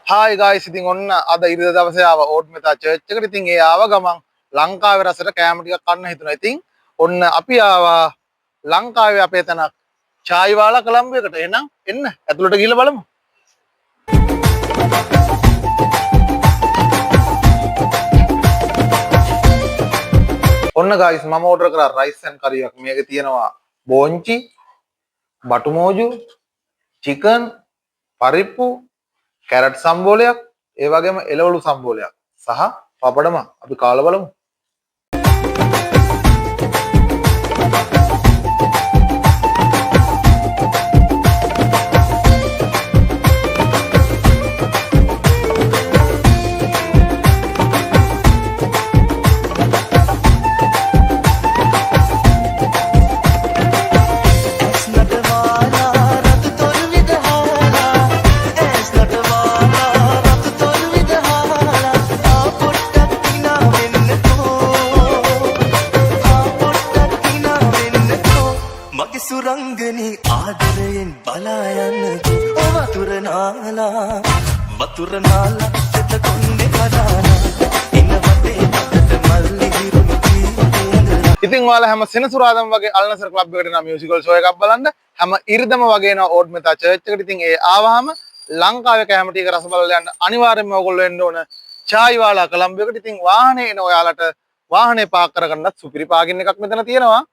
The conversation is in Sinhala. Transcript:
Hi guys, ඉතින් ඔන්න අද ඉරිදා දවසේ ආව ඕට් මෙතා චර්ච් එකට. ඉතින් ඒ ආව ගමන් ලංකාවේ රසට කෑම ටිකක් කන්න හිතුණා. ඉතින් ඔන්න අපි ආවා ලංකාවේ අපේ තැනක් චායිවාලා කොළඹ එකට. එහෙනම් එන්න ඇතුළට ගිහලා බලමු. ඔන්න guys මම ඕඩර් කරා රයිස් ඇන්ඩ් කරි එකක්. මේකේ තියෙනවා බෝංචි, බටු මෝජු, චිකන්, පරිප්පු, කැරට් සම්බෝලයක්, ඒ වගේම එළවලු සම්බෝලයක් සහ පපඩම අපි කාලා බලමු. සුරංගනි ආදරයෙන් බලා යන්න වතුරනාලා සෙත කොණ්ඩේ කඩානා ඉන්න වටේ අතට මල්ලි හිරුණු කීතේ. ඉතින් ඔයාලා හැම සෙනසුරාදාම වගේ අල්නසර් ක්ලබ් එකට යන මියුසිකල් ෂෝ එකක් බලන්න හැම ඉරිදම වගේ යන ඕට් මෙතා චර්ච් එකට. ඉතින් ඒ ආවහම ලංකාවේ කැම ටික රස බලලා යන්න අනිවාර්යෙන්ම ඔයගොල්ලෝ එන්න ඕන චායිවාලා කොළඹ එකට. ඉතින් වාහනේ එන ඔයාලට වාහනේ පාක් කරගන්නත් සුපිරි පාකින් එකක් මෙතන තියෙනවා.